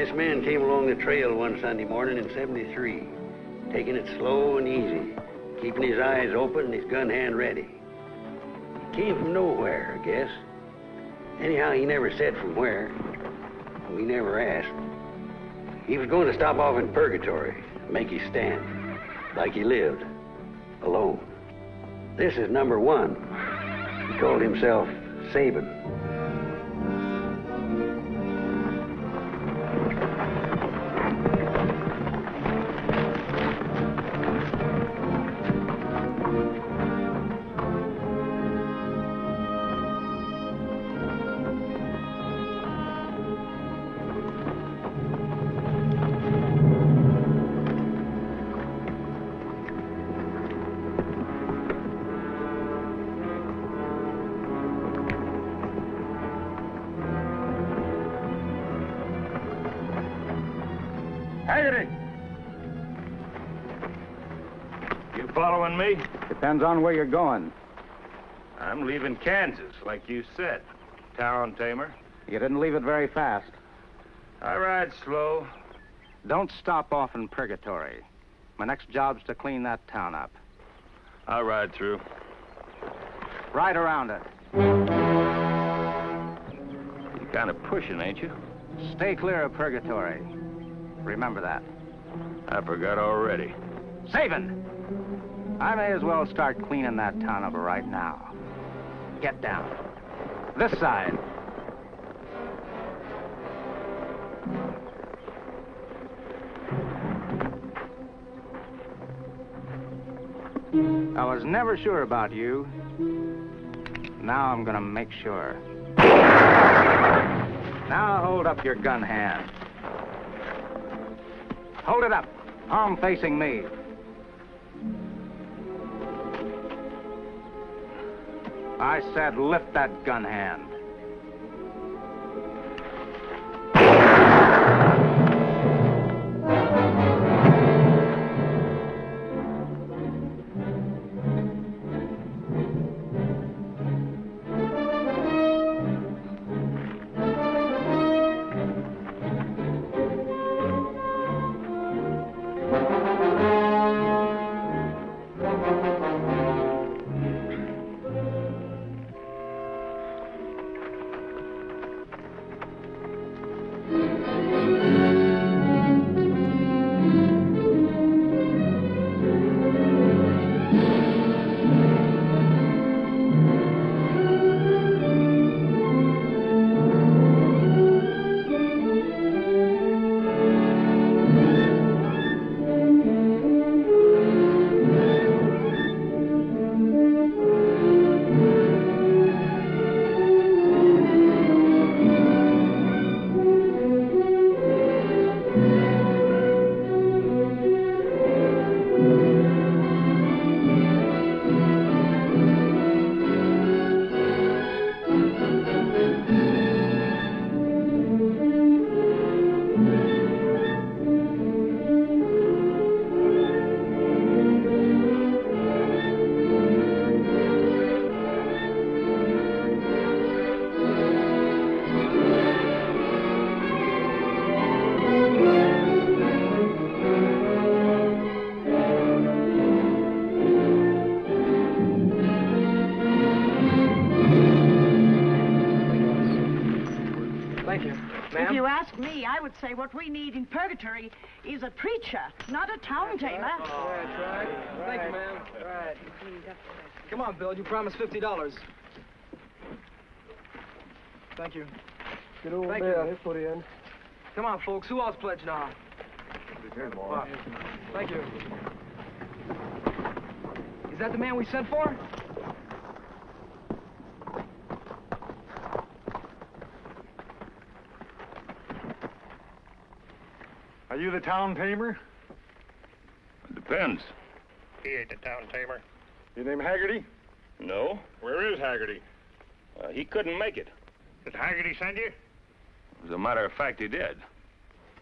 This man came along the trail one Sunday morning in '73, taking it slow and easy, keeping his eyes open and his gun hand ready. He came from nowhere, I guess. Anyhow, he never said from where. We never asked. He was going to stop off in Purgatory, make his stand, like he lived, alone. This is number one. He called himself Sabin. Haggerty! You following me? Depends on where you're going. I'm leaving Kansas, like you said. Town tamer. You didn't leave it very fast. I ride slow. Don't stop off in Purgatory. My next job's to clean that town up. I'll ride through. Ride around it. You're kind of pushing, ain't you? Stay clear of Purgatory. Remember that. I forgot already. Sabin! I may as well start cleaning that town up right now. Get down. This side. I was never sure about you. Now I'm gonna make sure. Now hold up your gun hand. Hold it up, palm facing me. I said lift that gun hand. Say what we need in Purgatory is a preacher, not a town tamer. That's right. Thank you, ma'am. Right. Come on, Bill. You promised $50. Thank you. Good old Bill. He'll put in. Come on, folks. Who else pledged now? Thank you. Is that the man we sent for? Are you the town tamer? It depends. He ain't the town tamer. Your name Haggerty? No. Where is Haggerty? He couldn't make it. Did Haggerty send you? As a matter of fact, he did.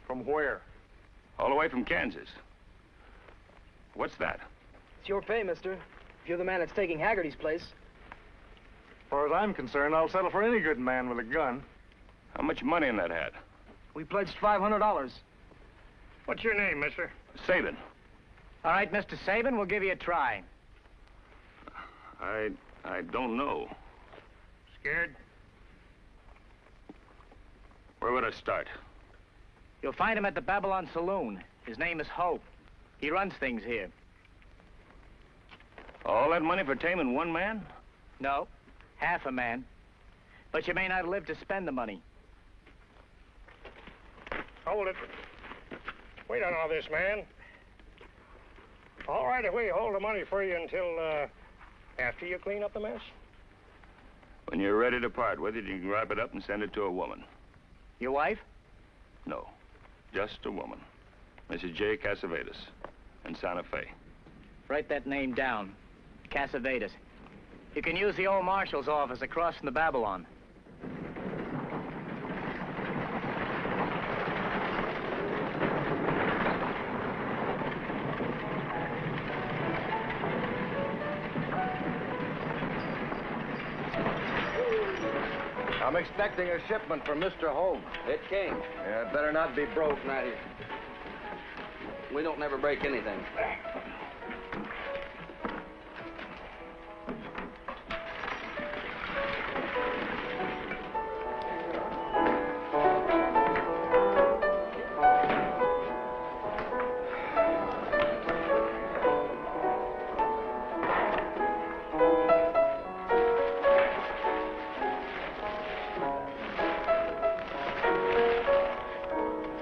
From where? All the way from Kansas. What's that? It's your pay, mister. If you're the man that's taking Haggerty's place. As far as I'm concerned, I'll settle for any good man with a gun. How much money in that hat? We pledged $500. What's your name, mister? Sabin. All right, Mr. Sabin, we'll give you a try. I don't know. Scared? Where would I start? You'll find him at the Babylon Saloon. His name is Hope. He runs things here. All that money for taming one man? No, half a man. But you may not live to spend the money. Hold it. Wait on all this, man. All right, if we hold the money for you until, after you clean up the mess. When you're ready to part with it, you can wrap it up and send it to a woman. Your wife? No, just a woman. Mrs. J. Cassavetes in Santa Fe. Write that name down. Cassavetes. You can use the old marshal's office across from the Babylon. I'm expecting a shipment from Mr. Holmes. It came. Yeah, it better not be broke. Not here. We don't never break anything.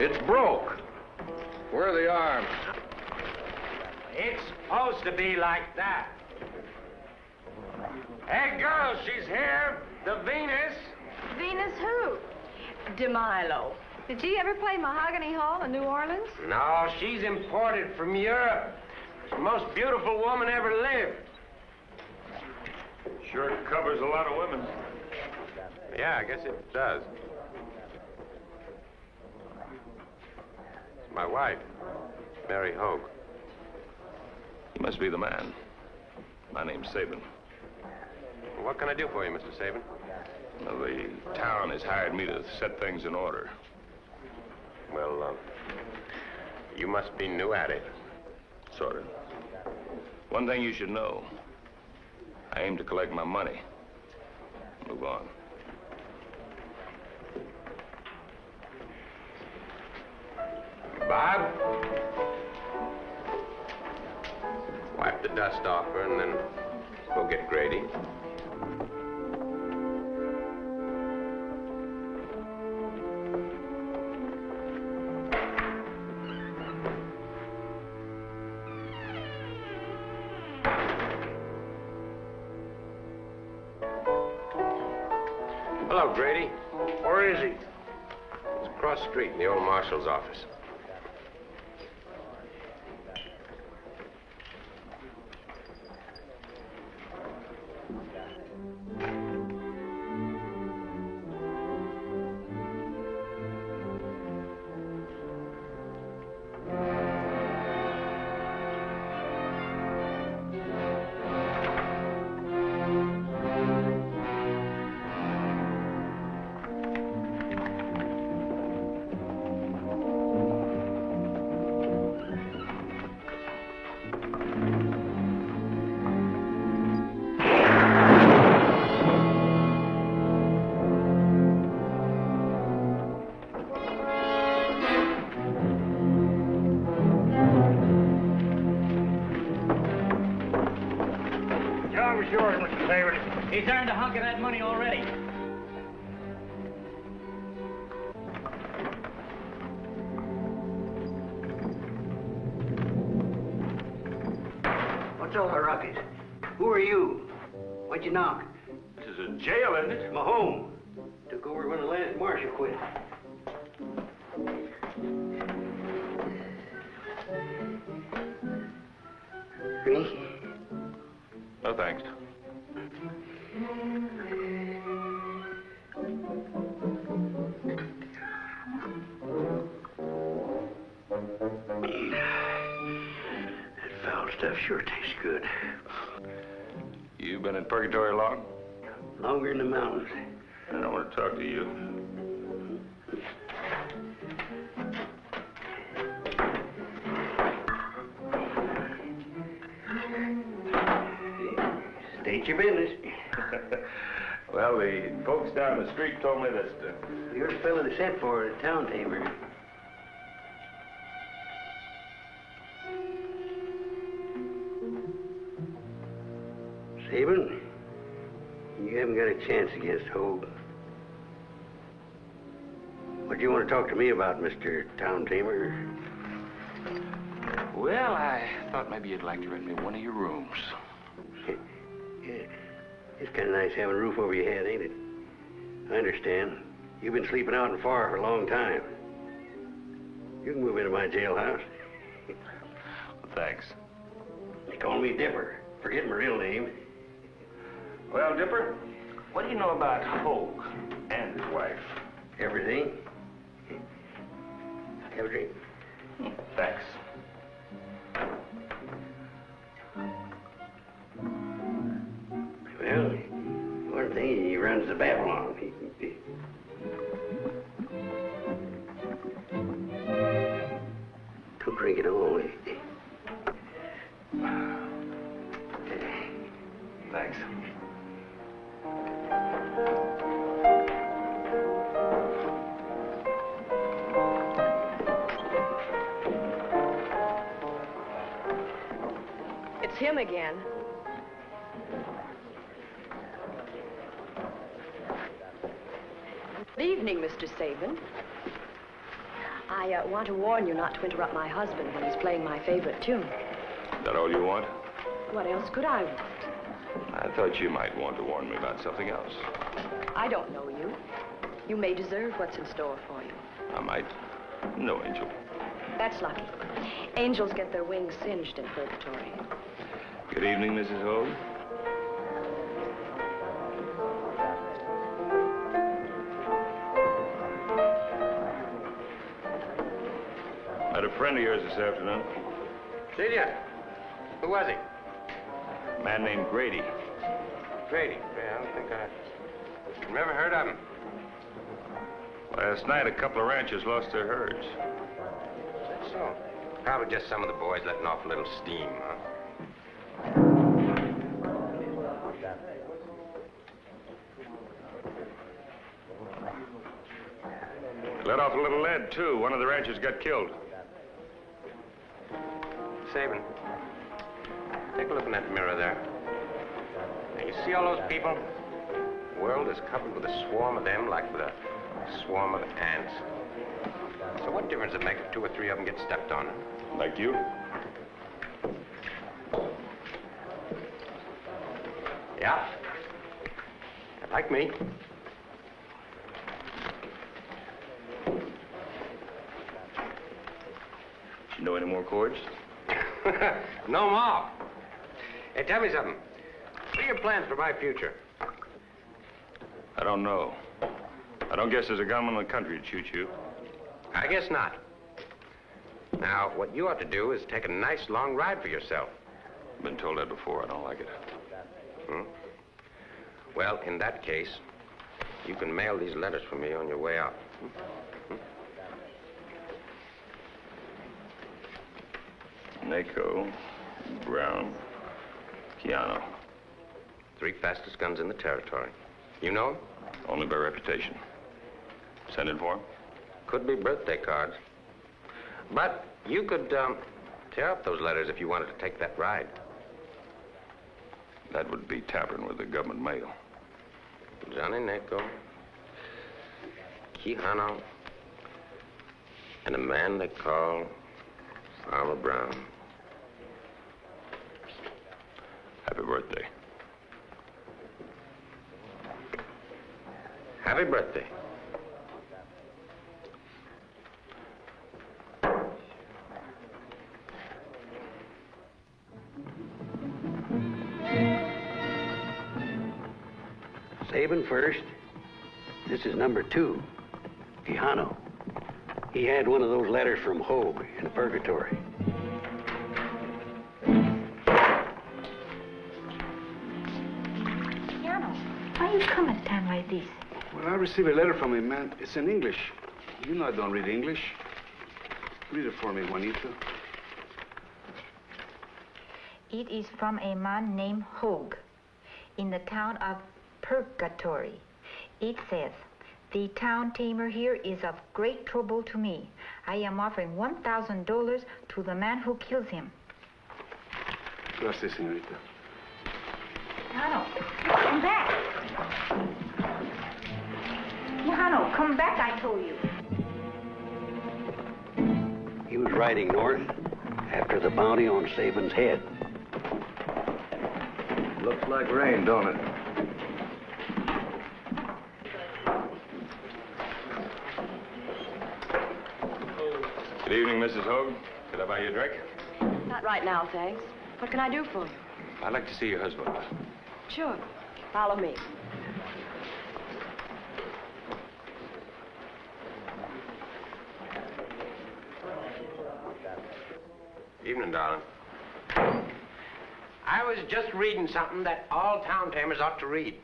It's broke. Where are the arms? It's supposed to be like that. Hey, girl, she's here. The Venus. Venus who? DeMilo. Did she ever play Mahogany Hall in New Orleans? No, she's imported from Europe. She's the most beautiful woman ever lived. Sure covers a lot of women. Yeah, I guess it does. It's my wife, Mary Hogue. You must be the man. My name's Sabin. Well, what can I do for you, Mr. Sabin? Well, the town has hired me to set things in order. Well, you must be new at it. Sort of. One thing you should know. I aim to collect my money. Move on. Bob? Wipe the dust off her and then go get Grady. Hello, Grady. Where is he? He's across the street in the old marshal's office. Sure, Mr. Sabin. He's earned a hunk of that money already. What's all the ruckus? Who are you? Why'd you knock? This is a jail, isn't it? My home. Took over when the last marshal quit. Drink? No, thanks. That foul stuff sure tastes good. You been in purgatory long? Longer in the mountains. I don't want to talk to you. your business? Well, the folks down the street told me that... You're the fellow they sent for at Town Tamer. Sabin, you haven't got a chance against Hogue. What do you want to talk to me about, Mr. Town Tamer? Well, I thought maybe you'd like to rent me one of your rooms. Yeah. It's kind of nice having a roof over your head, ain't it? I understand. You've been sleeping out in far for a long time. You can move into my jailhouse. Well, thanks. They call me Dipper. Forget my real name. Well, Dipper, what do you know about Hogue and his wife? Everything. Have a drink. Thanks. Well, one thing, he runs the Babylon. Don't drink it all. Thanks. It's him again. Good evening, Mr. Sabin. I want to warn you not to interrupt my husband when he's playing my favorite tune. Is that all you want? What else could I want? I thought you might want to warn me about something else. I don't know you. You may deserve what's in store for you. I might. No, Angel. That's lucky. Angels get their wings singed in purgatory. Good evening, Mrs. Hogue. Met a friend of yours this afternoon. Did ya? Who was he? A man named Grady. Grady. Yeah, I don't think I've never heard of him. Last night, a couple of ranchers lost their herds. That's so. Probably just some of the boys letting off a little steam, huh? Let off a little lead, too. One of the ranchers got killed. Sabin, take a look in that mirror there. Now, you see all those people? The world is covered with a swarm of them like with a swarm of ants. So what difference does it make if 2 or 3 of them get stepped on? Like you? Yeah. Like me. You know any more chords? No more. Hey, tell me something. What are your plans for my future? I don't know. I don't guess there's a gunman in the country to shoot you. I guess not. Now, what you ought to do is take a nice long ride for yourself. Been told that before. I don't like it. Hmm? Well, in that case, you can mail these letters for me on your way out. Naco, Brown, Keanu. 3 fastest guns in the territory. You know them? Only by reputation. Send it for him? Could be birthday cards. But you could tear up those letters if you wanted to take that ride. That would be tampering with the government mail. Johnny Naco, Quijano, and a man they call Farmer Brown. Happy birthday. Happy birthday. Sabin first. This is number 2, Quijano. He had one of those letters from Hogue in purgatory. Quijano, why you come at a time like this? Well, I received a letter from him, man. It's in English. You know I don't read English. Read it for me, Juanito. It is from a man named Hogue. in the town of Purgatory. It says, "The town tamer here is of great trouble to me. I am offering $1,000 to the man who kills him." Gracias, señorita. Tejano, come back. Tejano, come back, I told you. He was riding north after the bounty on Sabin's head. Looks like rain, don't it? Good evening, Mrs. Hogue. Could I buy you a drink? Not right now, thanks. What can I do for you? I'd like to see your husband. Sure. Follow me. Evening, darling. I was just reading something that all town tamers ought to read.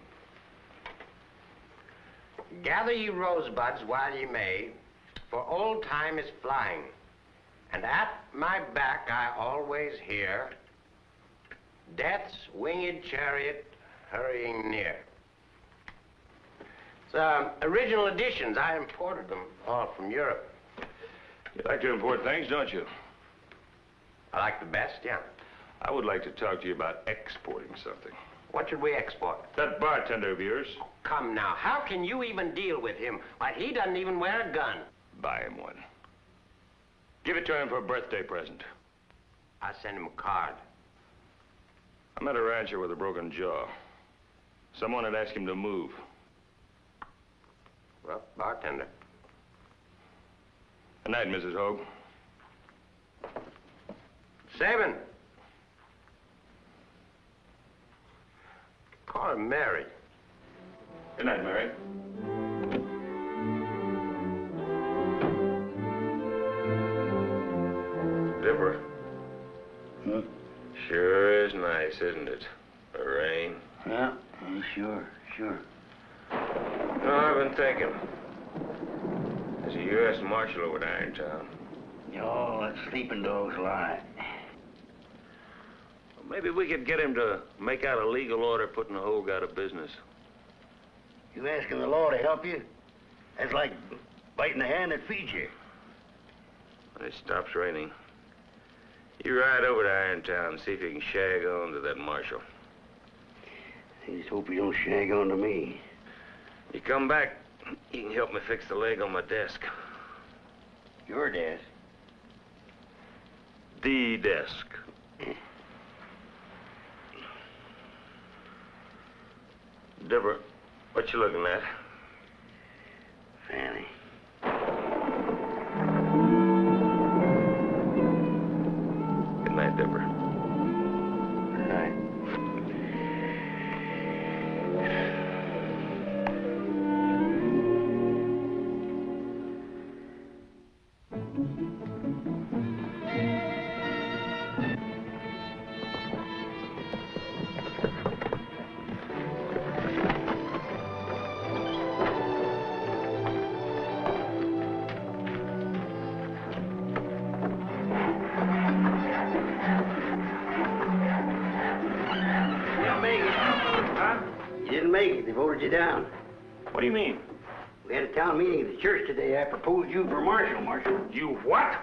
Gather ye rosebuds while ye may, for old time is flying. And at my back I always hear death's winged chariot hurrying near. It's original editions. I imported them all from Europe. You like to import things, don't you? I like the best, yeah. I would like to talk to you about exporting something. What should we export? That bartender of yours. Come now, how can you even deal with him? Why, he doesn't even wear a gun. Buy him one. Give it to him for a birthday present. I'll send him a card. I met a rancher with a broken jaw. Someone had asked him to move. Well, bartender. Good night, Mrs. Hogue. Sabin. Call her Mary. Good night, Mary. Deborah. Huh? Sure is nice, isn't it? The rain. Yeah, sure. No, I've been thinking. There's a U.S. Marshal over at Irontown. Oh, that sleeping dog's lie. Well, maybe we could get him to make out a legal order putting the Hogue out of business. You asking the law to help you? That's like biting the hand that feeds you. When it stops raining, you ride over to Irontown and see if you can shag on to that Marshal. I just hope you don't shag on to me. You come back, you can help me fix the leg on my desk. Your desk? The desk. Deborah, what you looking at? Fanny. Good night, Deborah. Good night. They voted you down. What do you mean? We had a town meeting at the church today. I proposed you for Marshal. You what?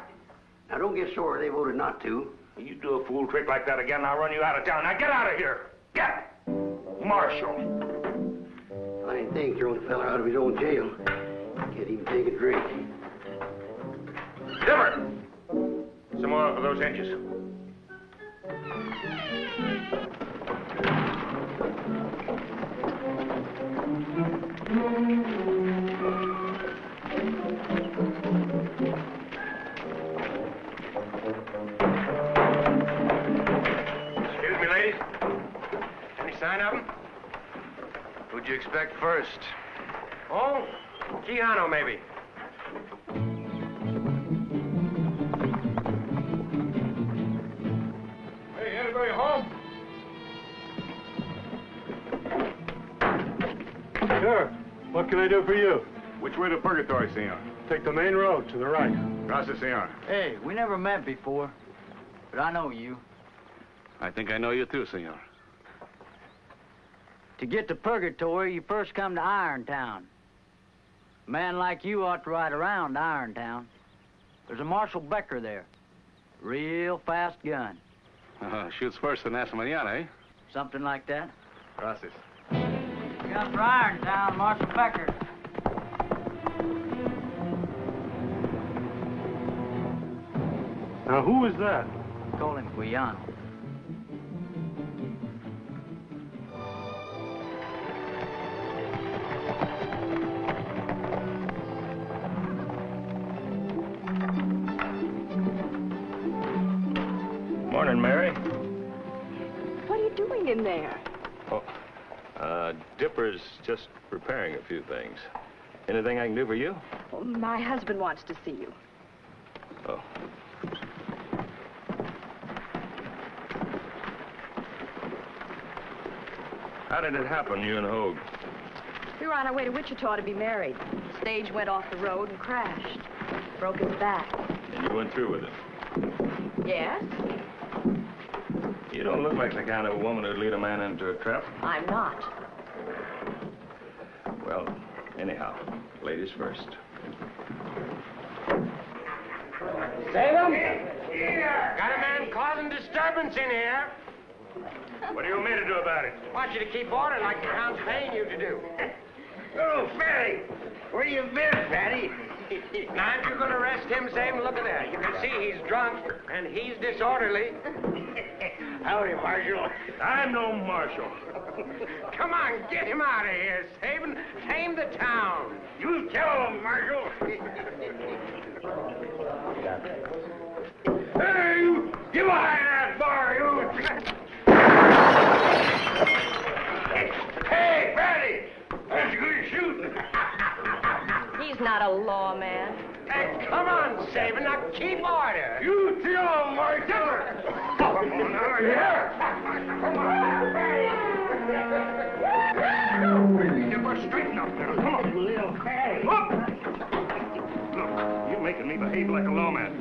Now, don't get sore. They voted not to. You do a fool trick like that again, I'll run you out of town. Now get out of here. Get! Marshal. Fine thing, throwing a fella out of his own jail. Can't even take a drink. Dimmer! Some more for those hinges. Excuse me, ladies. Any sign of him? Who'd you expect first? Oh, Tejano, maybe. Hey, anybody home? Sure. What can I do for you? Which way to Purgatory, senor? Take the main road to the right. Gracias, senor. Hey, we never met before, but I know you. I think I know you too, senor. To get to Purgatory, you first come to Irontown. A man like you ought to ride around Irontown. There's a Marshal Becker there. Real fast gun. Shoots first than hasta mañana, eh? Something like that. Gracias. Come for Irontown, Marshal Becker. Now, who is that? Call him Guyano. Morning, Mary. What are you doing in there? Oh, Dipper's just preparing a few things. Anything I can do for you? Oh, my husband wants to see you. Oh. How did it happen, you and Hogue? We were on our way to Wichita to be married. The stage went off the road and crashed. Broke his back. And you went through with it? Yes? You don't look like the kind of woman who'd lead a man into a trap. I'm not. Well, anyhow, ladies first. Save him! Got a man causing disturbance in here. What do you want me to do about it? Want you to keep order like the Count's paying you to do. Oh, Fatty! Where you been, Fatty? Now, aren't you going to arrest him, Save him? Look at that. You can see he's drunk, and he's disorderly. Howdy, Marshal. I'm no marshal. Come on, get him out of here, Save tame the town. You tell him, Marshal. Hey, you! Get behind that bar, you! Hey, Fatty! That's good shooting. He's not a lawman. Hey, come on, Save now keep order. You tell him, Marshal! Come on now, here! Come on, Fatty! Get more straighten up there. Come on. Little Fatty. Up! Look, you're making me behave like a lawman.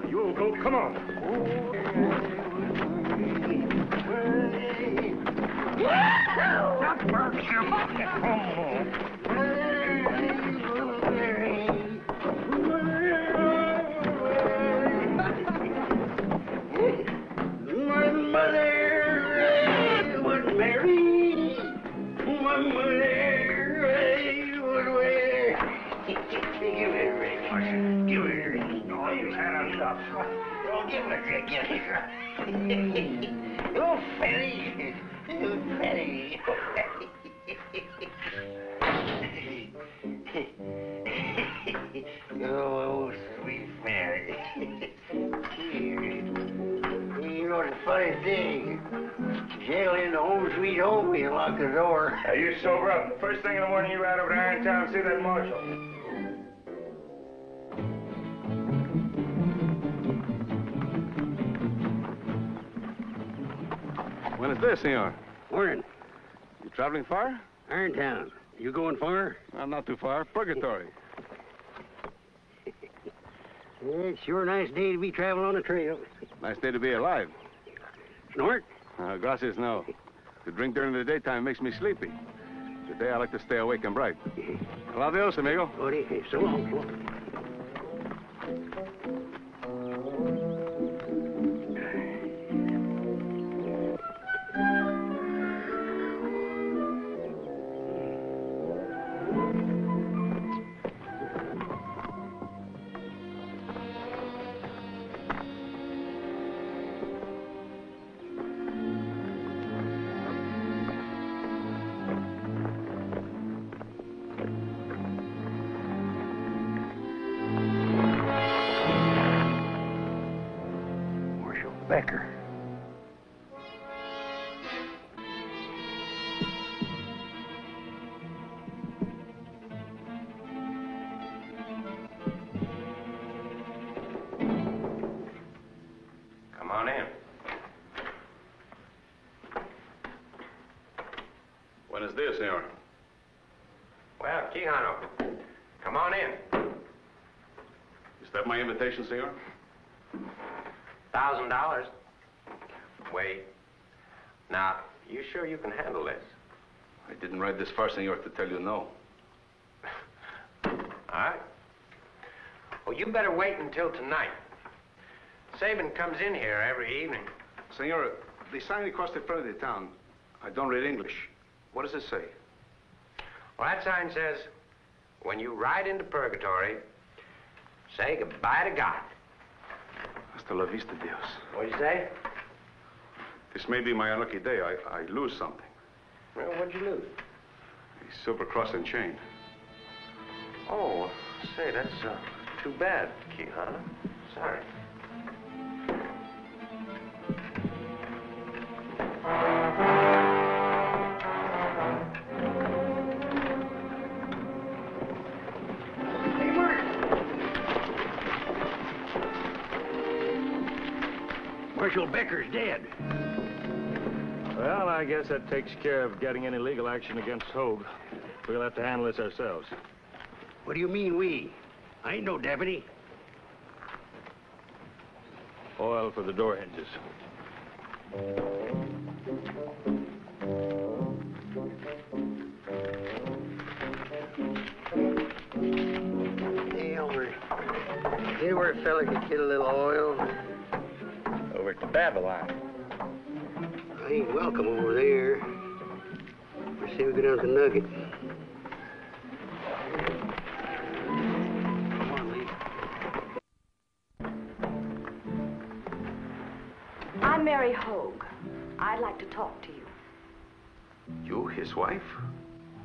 You'll go, come on. My mother was married. My mother was married. Give it a ring, Marshal. Give it a ring. Oh, you've had enough. Oh, give it a ring. Give it a ring. Oh, Fatty. Oh, Fatty. Oh, sweet Mary. You know the funny thing, jail in the home sweet home, you lock the door. Now, you sober up. First thing in the morning, you ride over to Irontown and see that marshal. Buenos dias, senor. Morning. You traveling far? Irontown. You going far? Not too far. Purgatory. Yeah, it's sure a nice day to be traveling on a trail. Nice day to be alive. Snort? Gracias, no. To drink during the daytime makes me sleepy. Today I like to stay awake and bright. Adios, amigo. Buddy, so long. So long. Becker. Come on in. Buenos dias, senor. Well, Quijano, come on in. Is that my invitation, senor? $1,000. Wait. Now, you sure you can handle this? I didn't ride this far, senor, to tell you no. All right. Well, you better wait until tonight. Sabin comes in here every evening. Senor, the sign across the front of the town, I don't read English. What does it say? Well, that sign says, when you ride into purgatory, say goodbye to God. Hasta la vista, Dios. What'd you say? This may be my unlucky day. I lose something. Well, what'd you lose? A silver cross and chain. Oh, say, that's too bad, Quijano. Sorry. Marshal Becker's dead. Well, I guess that takes care of getting any legal action against Hogue. We'll have to handle this ourselves. What do you mean, we? I ain't no deputy. Oil for the door hinges. Hey, Elmer. You know where a fella could get a little oil? Over to Babylon. I ain't welcome over there. Let's see if we go down to Nugget. Come on, Lee. I'm Mary Hogue. I'd like to talk to you. You, his wife?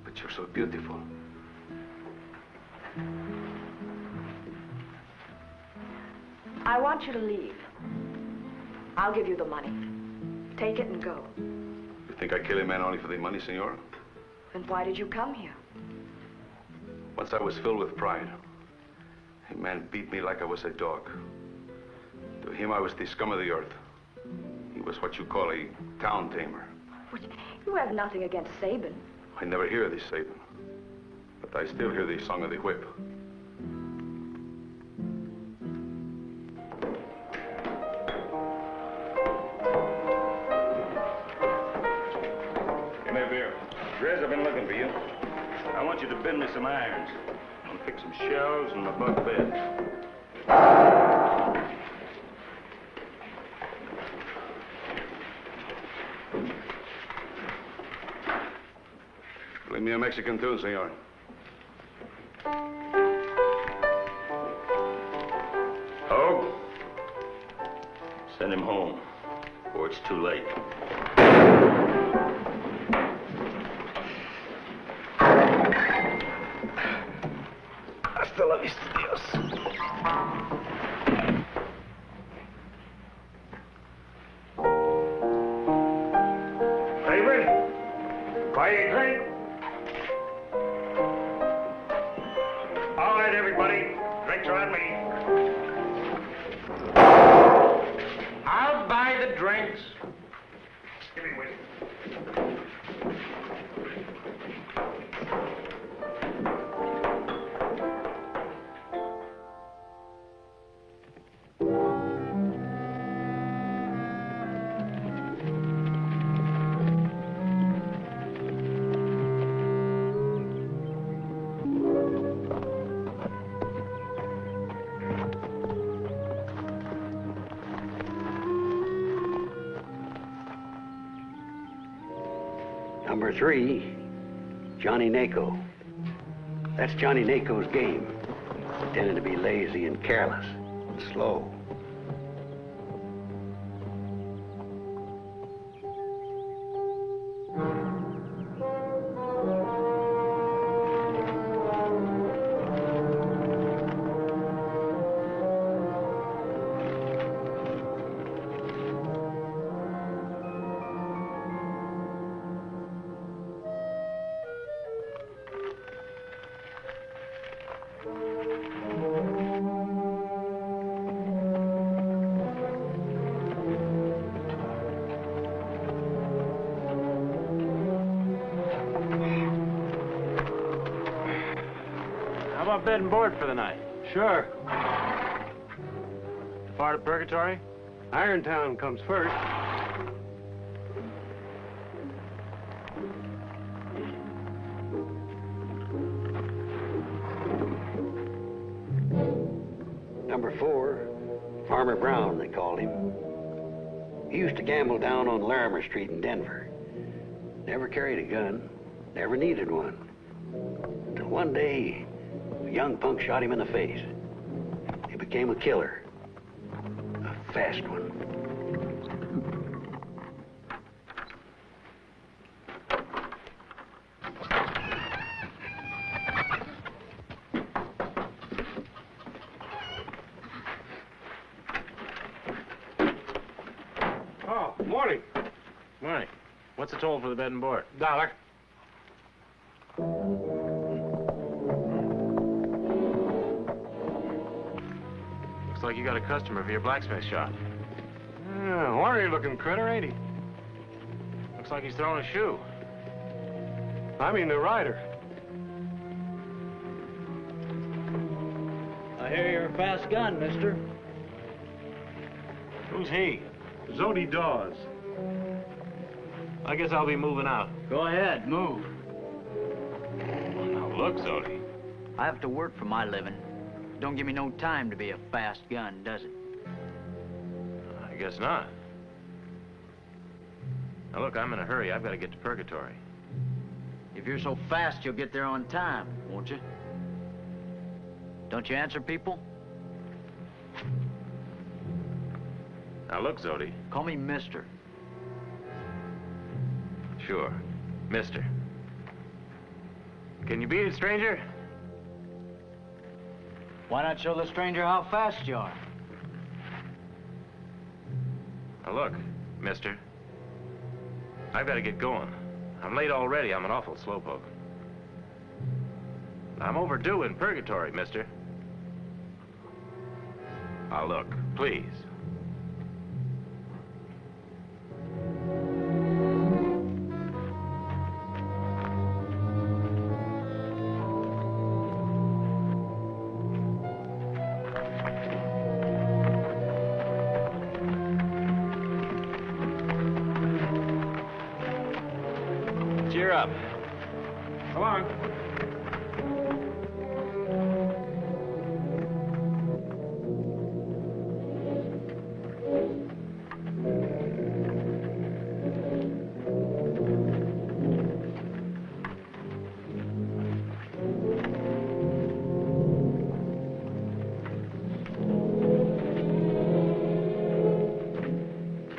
But you're so beautiful. I want you to leave. I'll give you the money. Take it and go. You think I kill a man only for the money, senor? Then why did you come here? Once I was filled with pride. A man beat me like I was a dog. To him, I was the scum of the earth. He was what you call a town tamer. You have nothing against Sabin. I never hear this Sabin, but I still hear the song of the whip. Come here, Beer. Rez, I've been looking for you. I want you to bend me some irons. I'll fix some shelves and my bunk bed. Play me a Mexican tune, senor. Hogue, send him home, or it's too late. Hasta la vista, Dios. David, buy a drink. All right, everybody. Drinks are on me. I'll buy the drinks. Give me whiskey. Number 3, Johnny Naco. That's Johnny Naco's game. Pretending to be lazy and careless and slow. How about bed and board for the night? Sure. Far to Purgatory? Irontown comes first. before. Farmer Brown, they called him. He used to gamble down on Larimer Street in Denver. Never carried a gun, never needed one. Till one day, a young punk shot him in the face. He became a killer. A fast one. Oh, morning. Morning. What's the toll for the bed and board? $1. Looks like you got a customer for your blacksmith shop. Yeah, ornery-looking critter, ain't he? Looks like he's throwing a shoe. I mean the rider. I hear you're a fast gun, mister. Who's he? Zody Dawes. I guess I'll be moving out. Go ahead, move. Well, now look, Zody. I have to work for my living. Don't give me no time to be a fast gun, does it? I guess not. Now look, I'm in a hurry. I've got to get to Purgatory. If you're so fast, you'll get there on time, won't you? Don't you answer people? Now look, Zody. Call me mister. Sure. Mister. Can you beat it, stranger? Why not show the stranger how fast you are? Now look, mister. I've got to get going. I'm late already. I'm an awful slowpoke. I'm overdue in Purgatory, mister. Now look, please. Cheer up. Come on.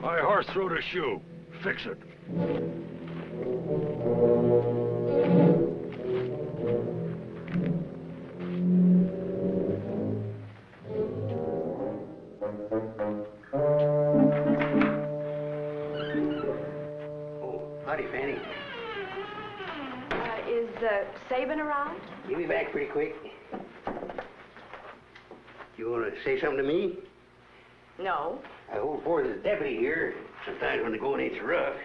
My horse threw the shoe. Fix it. Howdy, Fanny. Is Sabin around? He'll be back pretty quick. You want to say something to me? No. I hold forth as deputy here. Sometimes when the going ain't so rough.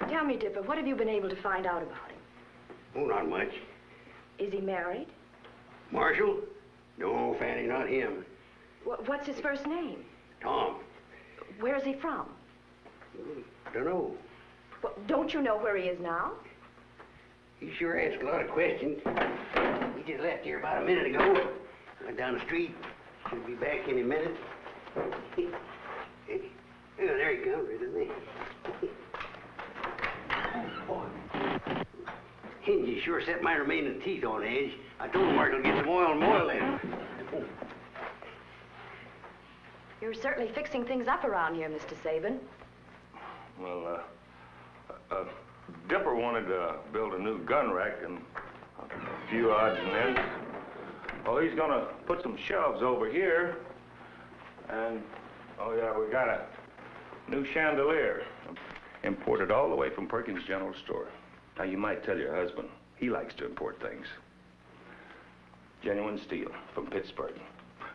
Tell me, Dipper, what have you been able to find out about him? Oh, not much. Is he married? Marshall? No, Fanny, not him. What's his first name? Tom. Where's he from? Don't know. Well, don't you know where he is now? He sure asks a lot of questions. He just left here about a minute ago. Went down the street. Should be back any minute. Oh, there he comes, isn't he? Oh, Hingy sure set my remaining teeth on edge. I told Mark to get some oil and oil in him. You're certainly fixing things up around here, Mr. Sabin. Well, Dipper wanted to build a new gun rack and a few odds and ends. Well, he's gonna put some shelves over here. And, oh yeah, we got a new chandelier. Imported all the way from Perkins General Store. Now, you might tell your husband, he likes to import things. Genuine steel from Pittsburgh.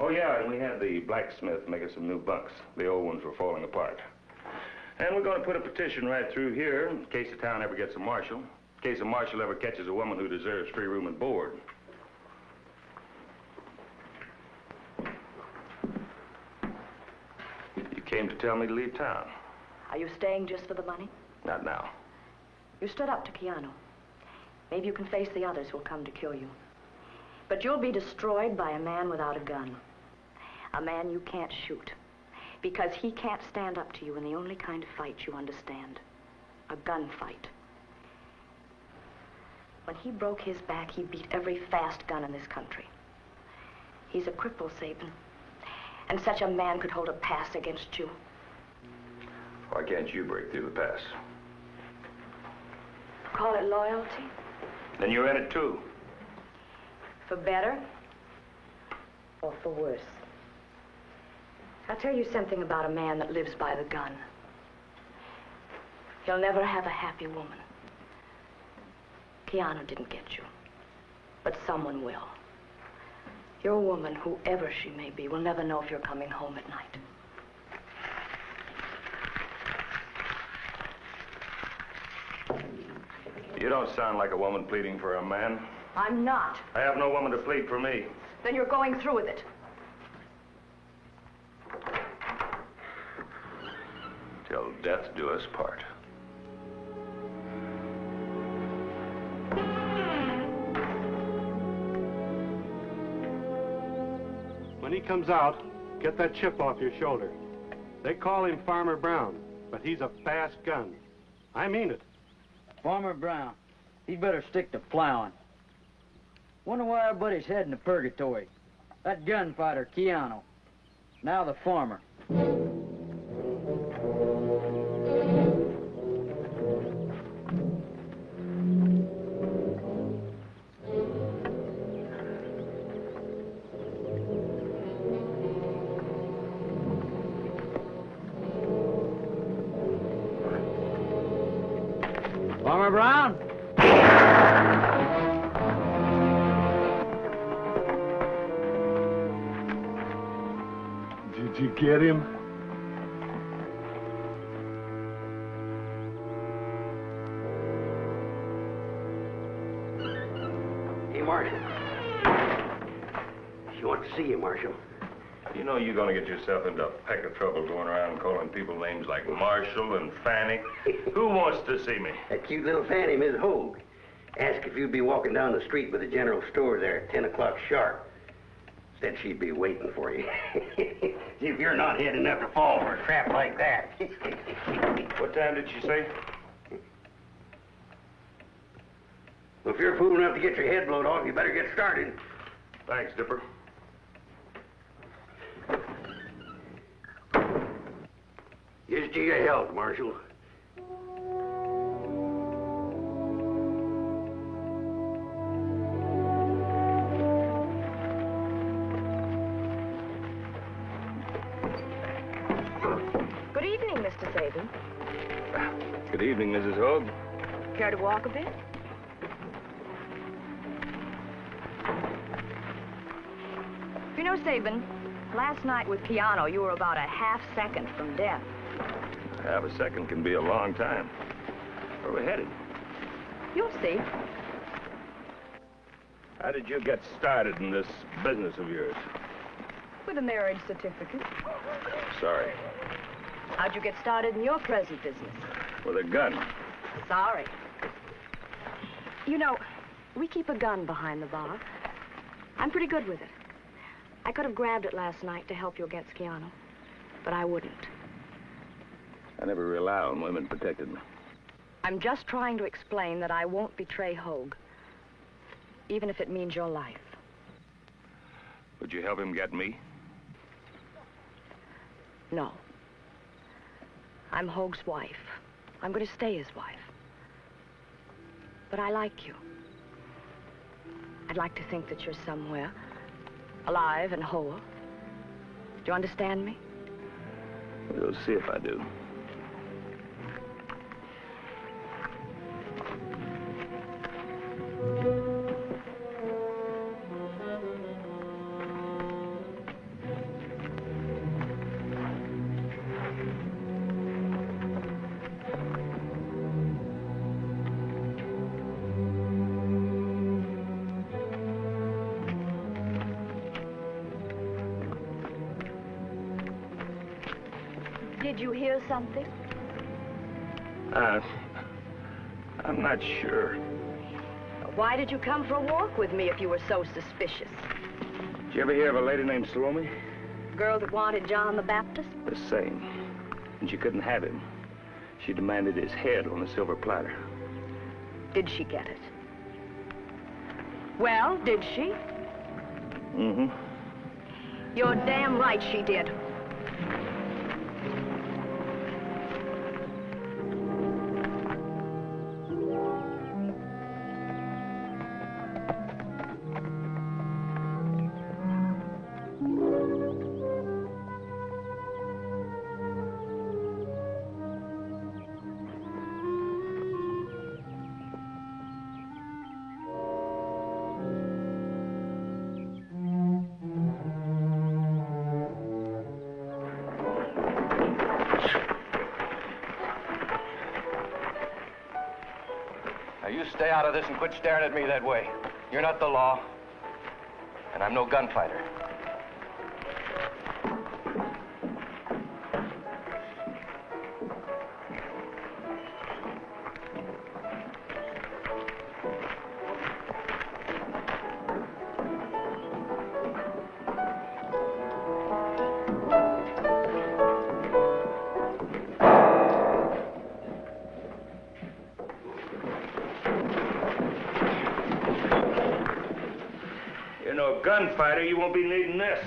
Oh yeah, and we had the blacksmith making some new bunks. The old ones were falling apart. And we're going to put a petition right through here in case the town ever gets a marshal. In case a marshal ever catches a woman who deserves free room and board. You came to tell me to leave town. Are you staying just for the money? Not now. You stood up to Keanu. Maybe you can face the others who'll come to kill you. But you'll be destroyed by a man without a gun. A man you can't shoot. Because he can't stand up to you in the only kind of fight you understand. A gunfight. When he broke his back, he beat every fast gun in this country. He's a cripple, Sabin. And such a man could hold a pass against you. Why can't you break through the pass? Call it loyalty? Then you're in it too. For better or for worse. I'll tell you something about a man that lives by the gun. He'll never have a happy woman. Keanu didn't get you, but someone will. Your woman, whoever she may be, will never know if you're coming home at night. You don't sound like a woman pleading for a man. I'm not. I have no woman to plead for me. Then you're going through with it. Till death do us part. When he comes out, get that chip off your shoulder. They call him Farmer Brown, but he's a fast gun. I mean it. Farmer Brown, he'd better stick to plowing. Wonder why everybody's heading to purgatory. That gunfighter, Keanu. Now the farmer. Farmer Brown? Did you get him? Hey, Marshal. She wants to see you, Marshal. You know you're gonna get yourself into a peck of trouble going around calling people names like Marshall and Fanny. Who wants to see me? That cute little Fanny, Miss Hogue. Asked if you'd be walking down the street by the general store there at 10 o'clock sharp. Said she'd be waiting for you. See if you're not head enough to fall for a trap like that. What time did she say? Well, if you're fool enough to get your head blowed off, you better get started. Thanks, Dipper. Here's to your health, Marshal. Good evening, Mr. Sabin. Good evening, Mrs. Hogue. Care to walk a bit? You know, Sabin, last night with Keanu, you were about a half second from death. Half a second can be a long time. Where are we headed? You'll see. How did you get started in this business of yours? With a marriage certificate. Sorry. How'd you get started in your present business? With a gun. Sorry. You know, we keep a gun behind the bar. I'm pretty good with it. I could have grabbed it last night to help you against Keanu, but I wouldn't. I never rely on women protecting me. I'm just trying to explain that I won't betray Hogue, even if it means your life. Would you help him get me? No. I'm Hogue's wife. I'm going to stay his wife. But I like you. I'd like to think that you're somewhere, alive and whole. Do you understand me? We'll see if I do. Did you hear something? I'm not sure. Why did you come for a walk with me if you were so suspicious? Did you ever hear of a lady named Salome? The girl that wanted John the Baptist? The same. And she couldn't have him. She demanded his head on a silver platter. Did she get it? Well, did she? Mm-hmm. You're damn right she did. You stay out of this and quit staring at me that way. You're not the law, and I'm no gunfighter. You're no gunfighter, you won't be needing this.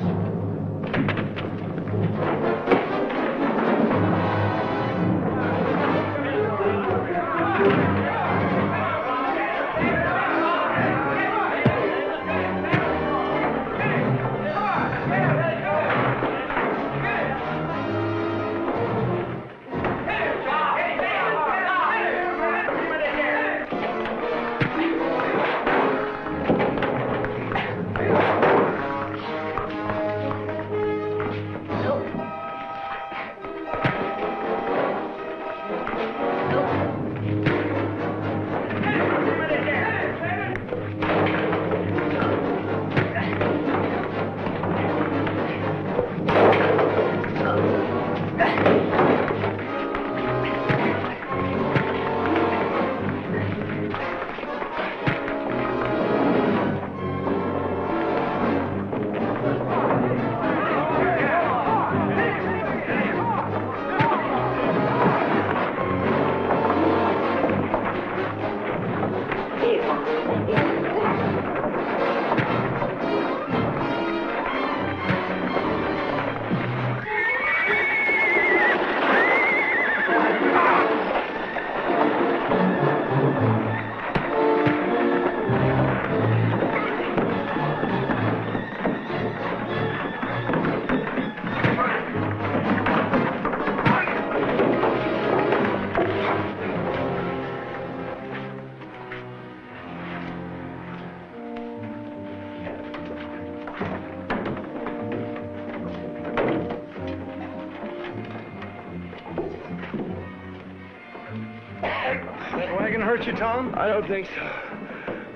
That wagon hurt you, Tom? I don't think so.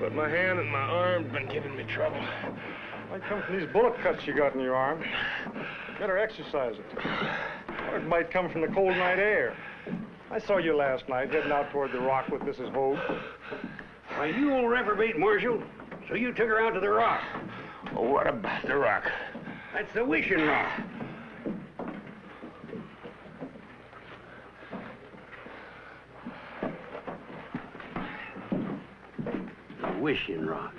But my hand and my arm's been giving me trouble. Might come from these bullet cuts you got in your arm. Better exercise it. Or it might come from the cold night air. I saw you last night heading out toward the rock with Mrs. Hogue. Why, you old reprobate, Marshal. So you took her out to the rock. Oh, what about the rock? That's the wishing rock. The wishing rock.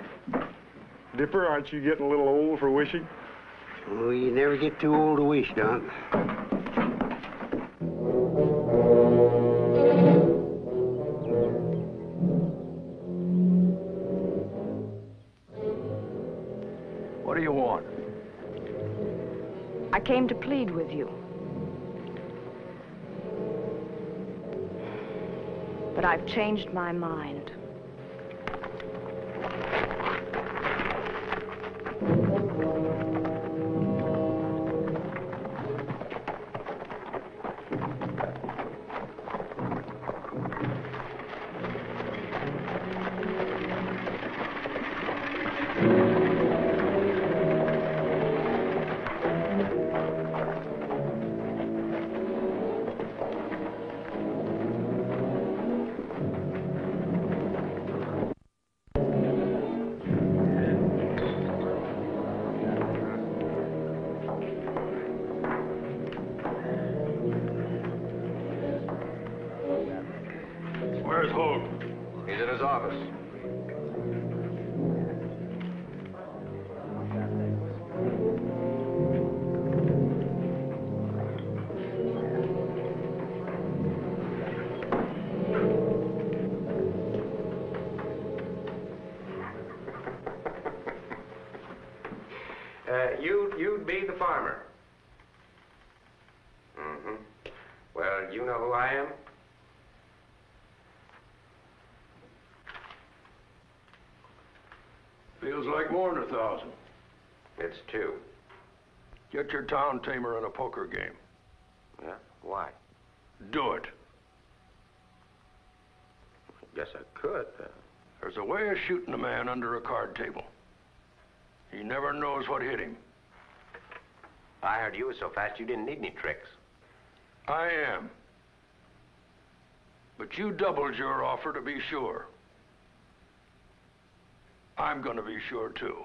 Dipper, aren't you getting a little old for wishing? Oh, you never get too old to wish, Don. What do you want? I came to plead with you. But I've changed my mind. You'd be the farmer. Mm-hmm. Well, you know who I am? Feels like more than 1,000. It's 2. Get your town tamer in a poker game. Yeah? Why? Do it. Guess I could. There's a way of shooting a man under a card table. He never knows what hit him. I heard you were so fast you didn't need any tricks. I am. But you doubled your offer to be sure. I'm gonna be sure too.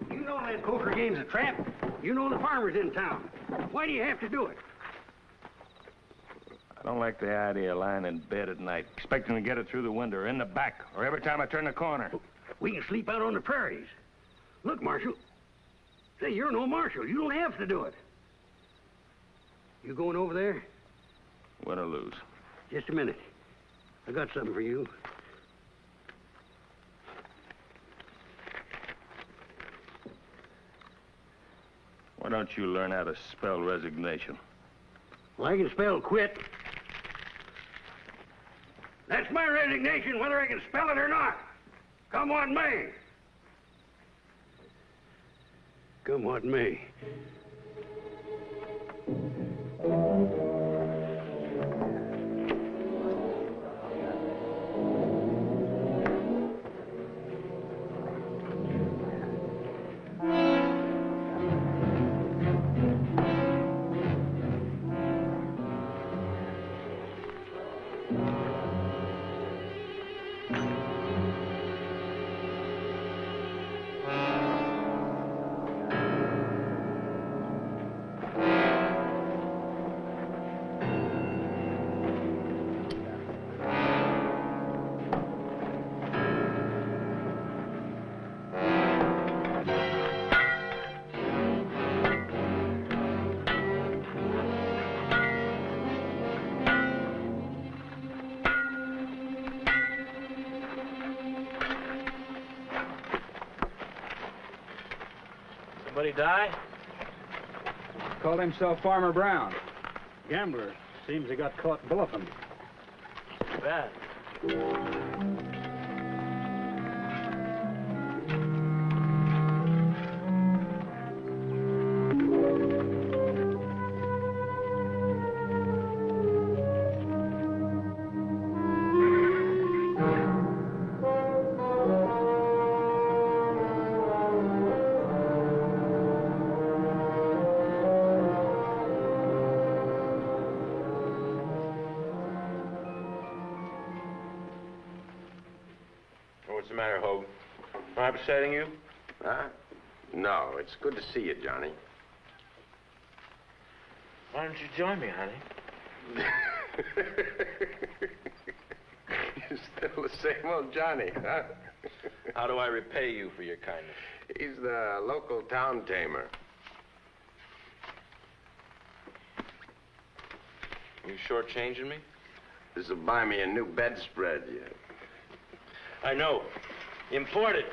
You know that poker game's a trap. You know the farmer's in town. Why do you have to do it? I don't like the idea of lying in bed at night, expecting to get it through the window or in the back, or every time I turn the corner. We can sleep out on the prairies. Look, Marshal. Say, you're no marshal. You don't have to do it. You going over there? Win or lose. Just a minute. I got something for you. Why don't you learn how to spell resignation? Well, I can spell quit. That's my resignation, whether I can spell it or not. Come what may. Come what may. Somebody die? Called himself Farmer Brown. Gambler. Seems he got caught bluffing. Bad. What's the matter, Hogue? Am I upsetting you? Huh? No, it's good to see you, Johnny. Why don't you join me, honey? You're still the same old Johnny, huh? How do I repay you for your kindness? He's the local town tamer. You shortchanging me? This will buy me a new bedspread, yeah. I know. Imported.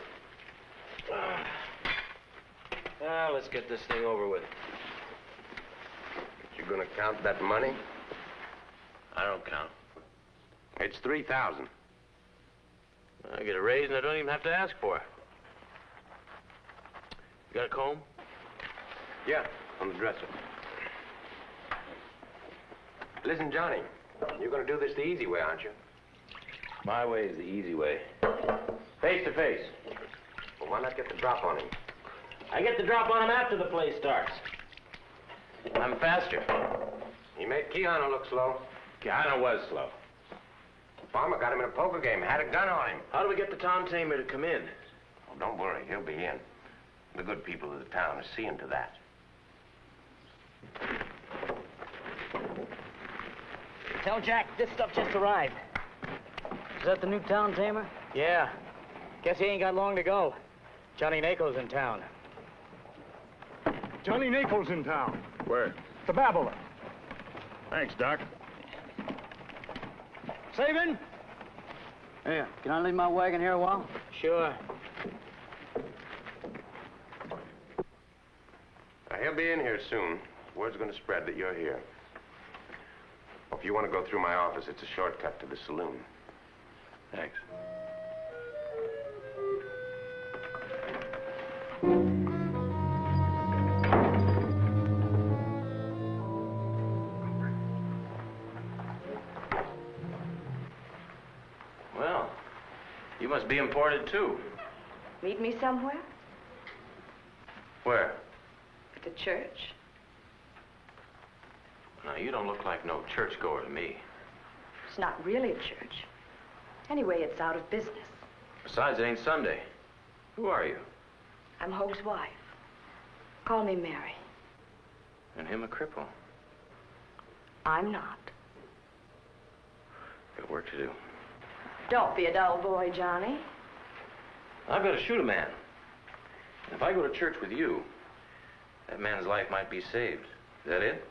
Let's get this thing over with. You gonna count that money? I don't count. It's 3,000. I get a raise and I don't even have to ask for it. You got a comb? Yeah, on the dresser. Listen, Johnny, you're gonna do this the easy way, aren't you? My way is the easy way. Face to face. Well, why not get the drop on him? I get the drop on him after the play starts. I'm faster. He made Keanu look slow. Keanu was slow. Farmer got him in a poker game, had a gun on him. How do we get the town tamer to come in? Oh, don't worry, he'll be in. The good people of the town are seeing to that. Tell Jack this stuff just arrived. Is that the new town tamer? Yeah. Guess he ain't got long to go. Johnny Naco's in town. Johnny Naco's in town. Where? The Babylon. Thanks, Doc. Sabin? Yeah, can I leave my wagon here a while? Sure. He'll be in here soon. Word's going to spread that you're here. If you want to go through my office, it's a shortcut to the saloon. Thanks. Well, you must be imported, too. Meet me somewhere? Where? At the church. Now, you don't look like no churchgoer to me. It's not really a church. Anyway, it's out of business. Besides, it ain't Sunday. Who are you? I'm Hoag's wife. Call me Mary. And him a cripple. I'm not. Got work to do. Don't be a dull boy, Johnny. I've got to shoot a man. And if I go to church with you, that man's life might be saved. Is that it?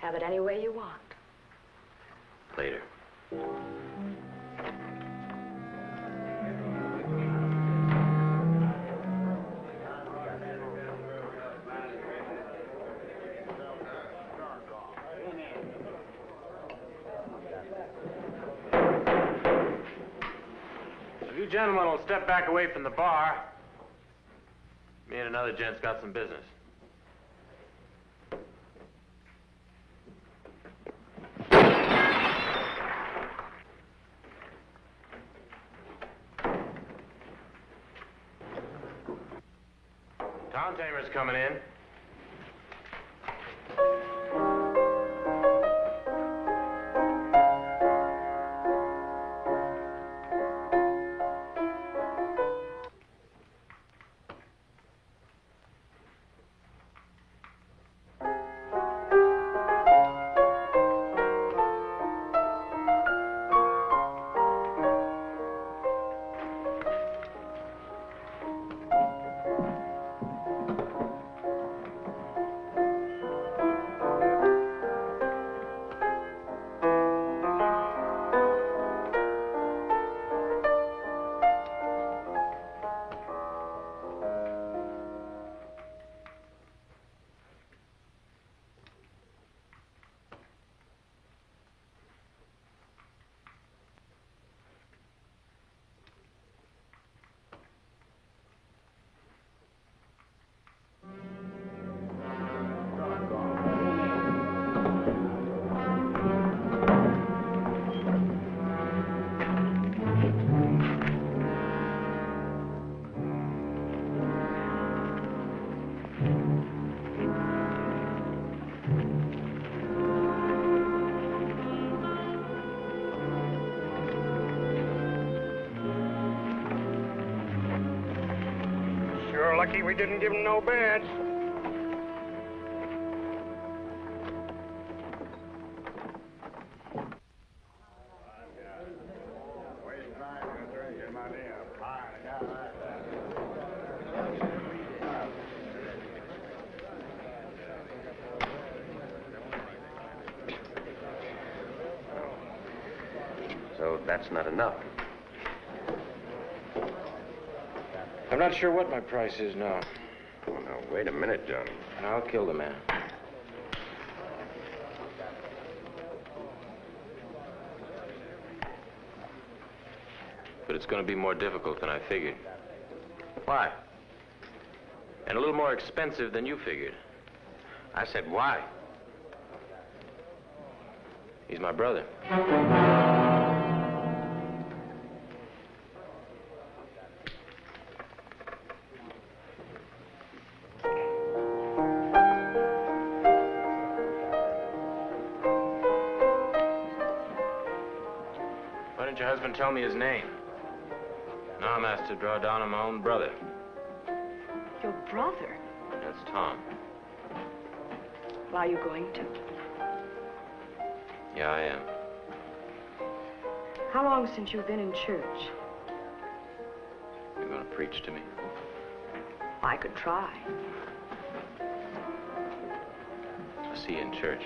Have it any way you want. Later. If you gentlemen will step back away from the bar, me and another gent's got some business. Town tamer's coming in. Sure lucky we didn't give him no badge. So that's not enough. I'm not sure what my price is now. Oh, now, wait a minute, Johnny. I'll kill the man. But it's going to be more difficult than I figured. Why? And a little more expensive than you figured. I said, why? He's my brother. Why didn't your husband tell me his name? Now I'm asked to draw down on my own brother. Your brother? That's Tom. Well, are you going to? Yeah, I am. How long since you've been in church? You're going to preach to me? I could try. I'll see you in church.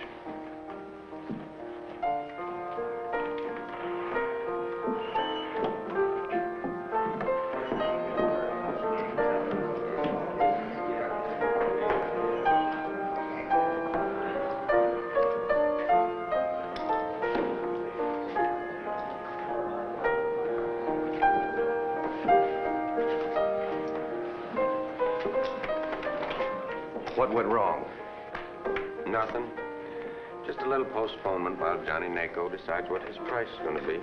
What went wrong? Nothing. Just a little postponement while Johnny Nako decides what his price is going to be.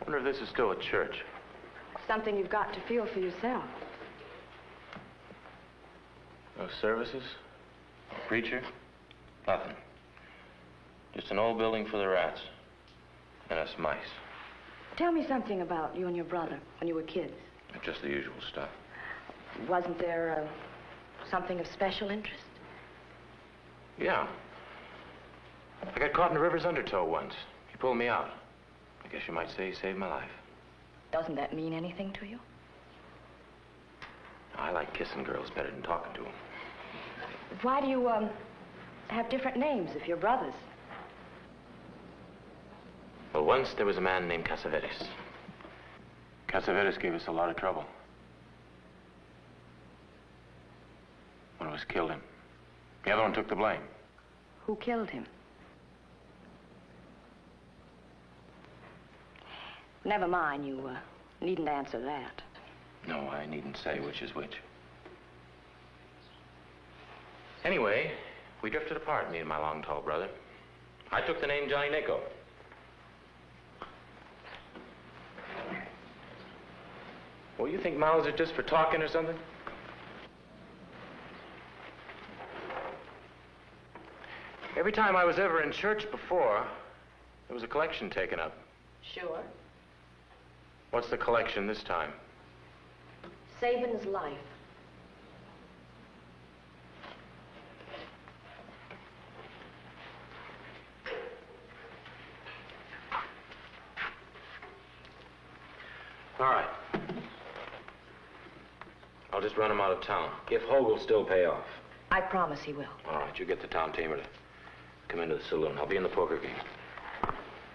I wonder if this is still a church. Something you've got to feel for yourself. No services? Preacher? Nothing. Just an old building for the rats. And us mice. Tell me something about you and your brother when you were kids. Just the usual stuff. Wasn't there something of special interest? Yeah. I got caught in the river's undertow once. He pulled me out. I guess you might say he saved my life. Doesn't that mean anything to you? I like kissing girls better than talking to them. Why do you, have different names if you're brothers? Well, once there was a man named Casavetes. Casavetes gave us a lot of trouble. One of us killed him. The other one took the blame. Who killed him? Never mind, you needn't answer that. No, I needn't say which is which. Anyway, we drifted apart, me and my long, tall brother. I took the name Johnny Nako. Well, you think mouths are just for talking or something? Every time I was ever in church before, there was a collection taken up. Sure. What's the collection this time? Sabin's life. All right. I'll just run him out of town. If Hogue will still pay off. I promise he will. All right, you get the town tamer to come into the saloon. I'll be in the poker game.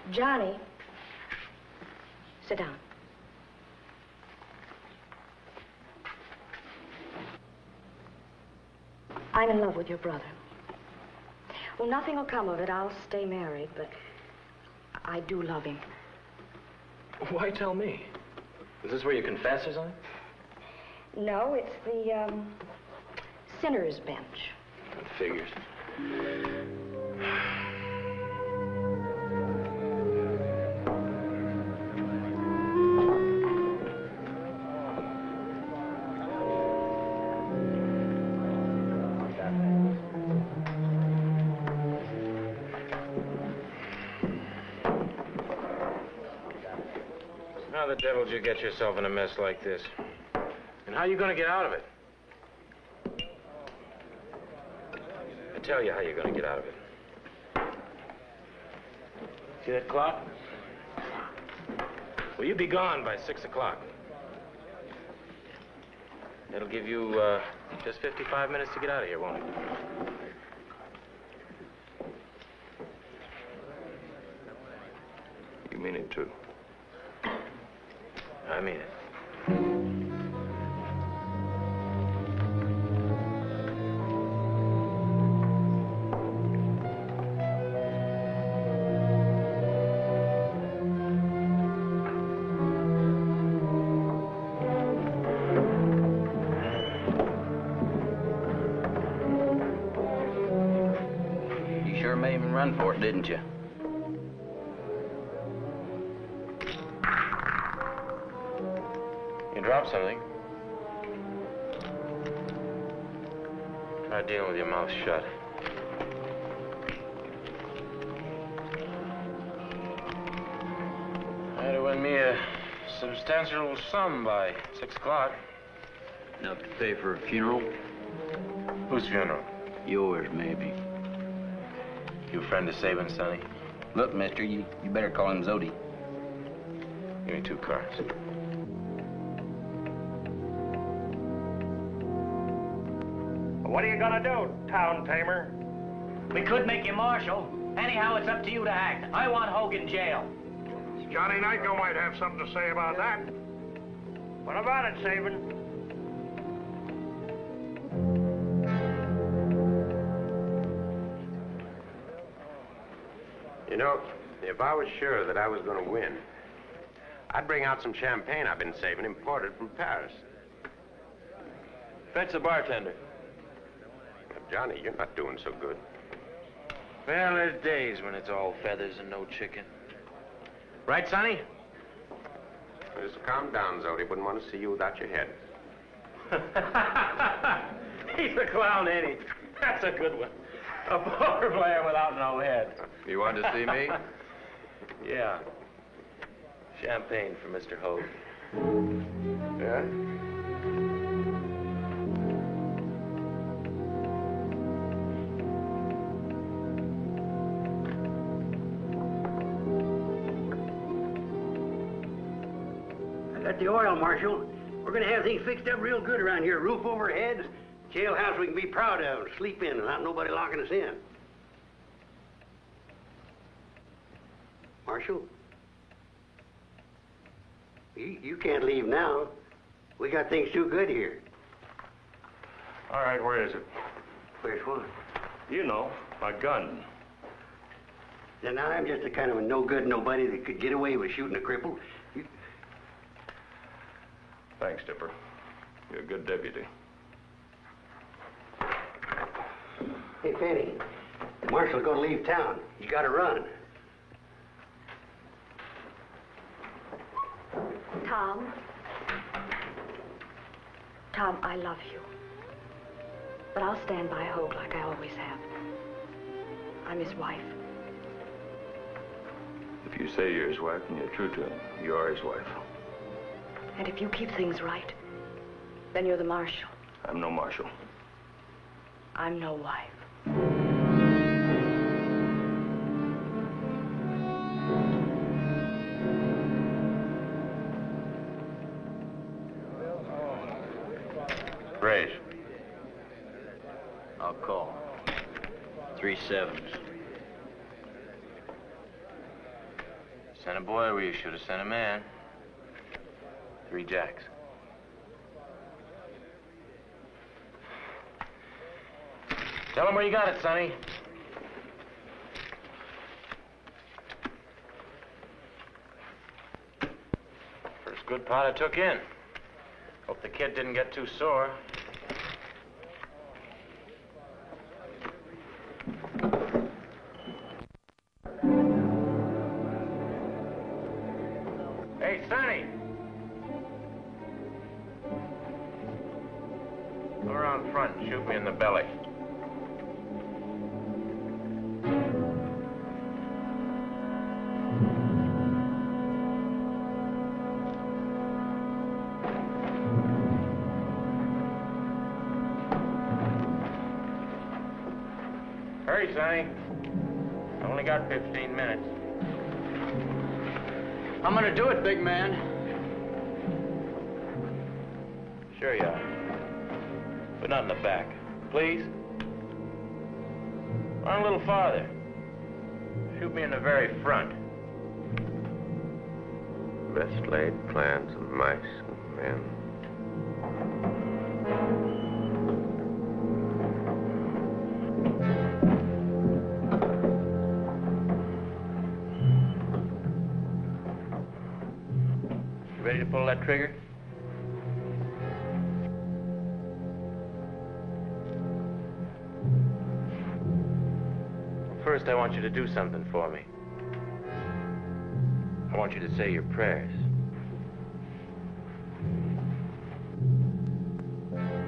Johnny, sit down. I'm in love with your brother. Well, nothing will come of it. I'll stay married, but I do love him. Why tell me? Is this where you confess or something? No, it's the, sinner's bench. That figures. How the devil did you get yourself in a mess like this? And how are you going to get out of it? I tell you how you're going to get out of it. See that clock? Well, you'll be gone by 6 o'clock. That'll give you just 55 minutes to get out of here, won't it? You mean it, too? I mean it. You sure made him run for it, didn't you? You dropped something. Try dealing with your mouth shut. I had to win me a substantial sum by 6 o'clock. Enough to pay for a funeral? Whose funeral? Yours, maybe. You a friend of Sabin, Sonny? Look, mister, you better call him Zodi. Give me 2 cars. What are you gonna do, town tamer? We could make you marshal. Anyhow, it's up to you to act. I want Hogue in jail. Johnny Nyko might have something to say about that. What about it, Sabin? You know, if I was sure that I was going to win, I'd bring out some champagne I've been saving, imported from Paris. Fetch the bartender. But Johnny, you're not doing so good. Well, there's days when it's all feathers and no chicken. Right, Sonny? Just calm down, Zodi. Wouldn't want to see you without your head. He's a clown, ain't he? That's a good one. A poker player without no head. You wanted to see me? Yeah. Champagne for Mr. Hogue. Yeah? I got the oil, Marshal. We're gonna have things fixed up real good around here. Roof over our heads, jailhouse we can be proud of, sleep in without nobody locking us in. Marshal? You can't leave now. We got things too good here. All right, where is it? Where's what? You know, my gun. Then I'm just a kind of a no-good nobody that could get away with shooting a cripple. Thanks, Dipper. You're a good deputy. Hey, Fanny, the marshal's gonna leave town. You gotta run. Tom, I love you. But I'll stand by Hogue like I always have. I'm his wife. If you say you're his wife and you're true to him, you are his wife. And if you keep things right, then you're the marshal. I'm no marshal. I'm no wife. Brace. I'll call. 3 7s. Send a boy where you should have sent a man. 3 jacks. Tell him where you got it, Sonny. First good pot I took in. Hope the kid didn't get too sore. Hey, Sonny! Go around front and shoot me in the belly. Hurry, Sonny. I only got 15 minutes. I'm gonna do it, big man. Sure you are. But not in the back. Please? Run a little farther. Shoot me in the very front. Best laid plans of mice and men. Ready to pull that trigger? First, I want you to do something for me. I want you to say your prayers.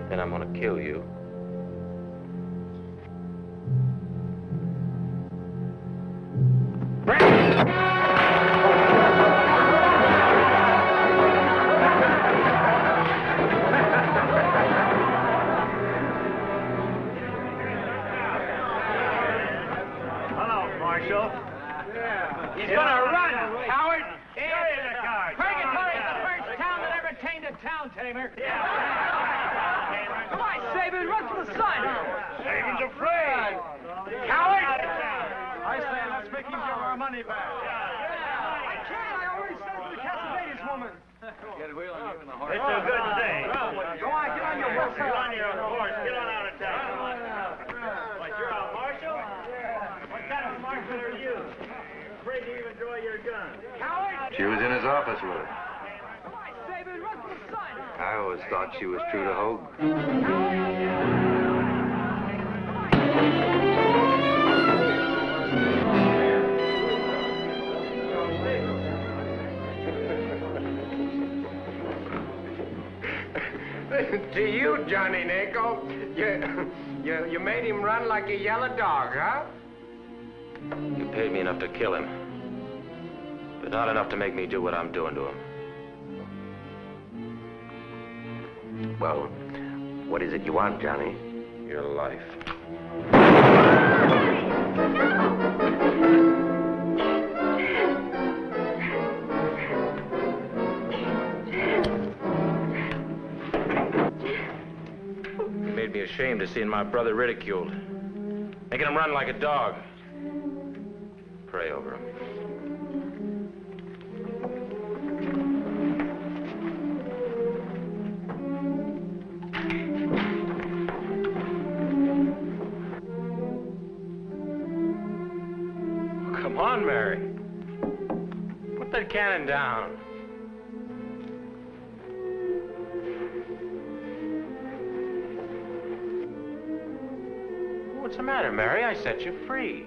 Then I'm gonna kill you. Tamer. Come on, Sabin, run for the sun. Sabin's afraid. Coward! I say, let's make him give our money back. I can't. I already sent it to the Cassavetes woman. Get wheeling you in the horse. It's a good thing. Go on, get on your horse. Get on your horse. Get on out of town. What, you're a marshal? What kind of marshal are you? Afraid to even draw your gun. Coward! She was in his office with her. Come on, Sabin, run for the sun. I always thought she was true to Hogue. To you, Johnny Nickel. You made him run like a yellow dog, huh? You paid me enough to kill him, but not enough to make me do what I'm doing to him. Well, what is it you want, Johnny? Your life. You made me ashamed of seeing my brother ridiculed, making him run like a dog. Pray over him. Come on, Mary. Put that cannon down. What's the matter, Mary? I set you free.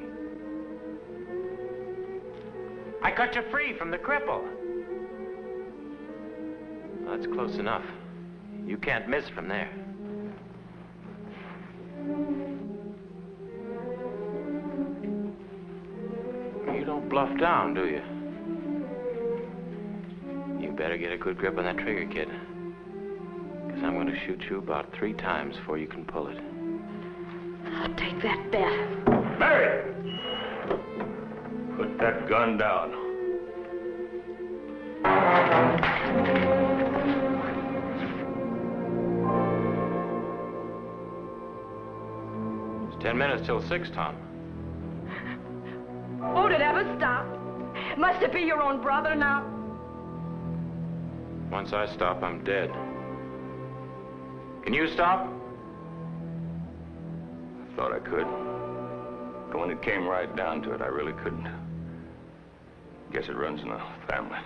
I cut you free from the cripple. That's close enough. You can't miss from there. You don't bluff down, do you? You better get a good grip on that trigger, kid. Because I'm going to shoot you about 3 times before you can pull it. I'll take that bet. Mary! Put that gun down. It's 10 minutes till 6, Tom. Won't it ever stop? Must it be your own brother now? Once I stop, I'm dead. Can you stop? I thought I could. But when it came right down to it, I really couldn't. Guess it runs in the family.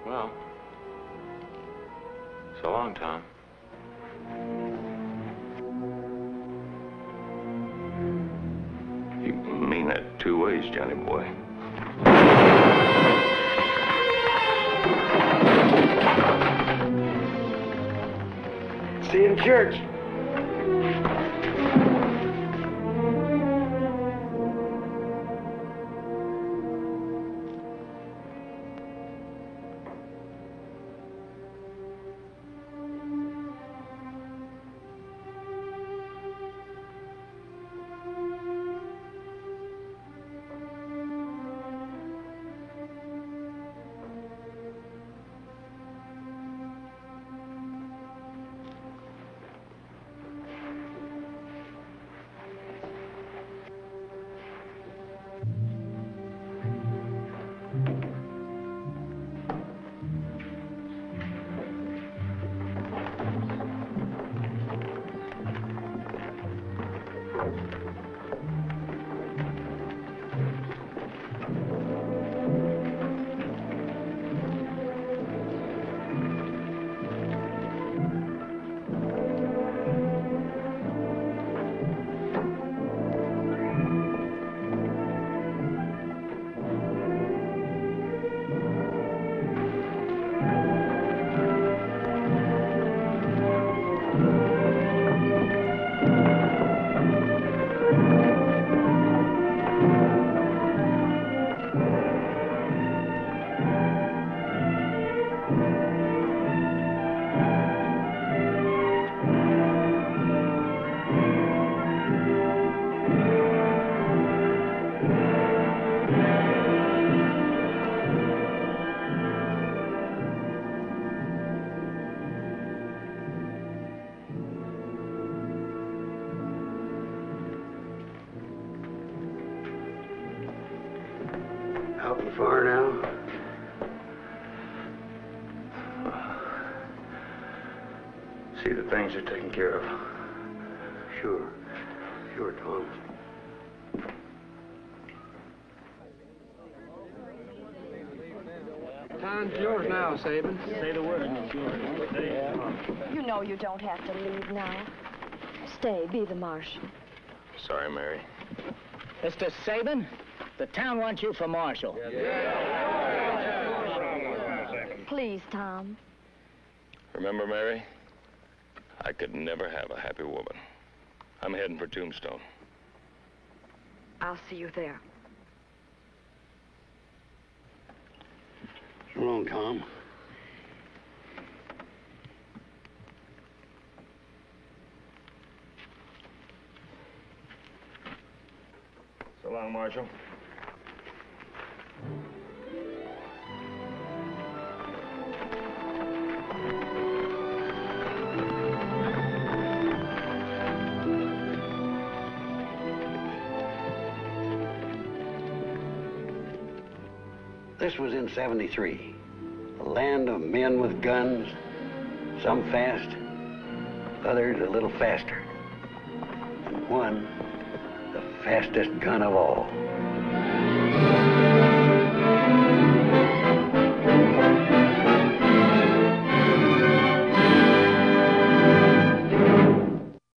Well, so long, Tom. You mean that 2 ways, Johnny boy. See you in church. See that things are taken care of. Sure. Sure, Tom. Town's yours now, Sabin. Say the word. You know you don't have to leave now. Stay, be the marshal. Sorry, Mary. Mr. Sabin, the town wants you for marshal. Please, Tom. Remember, Mary? I could never have a happy woman. I'm heading for Tombstone. I'll see you there. So long, Tom. So long, Marshal. This was in 73. A land of men with guns, some fast, others a little faster. And one, the fastest gun of all.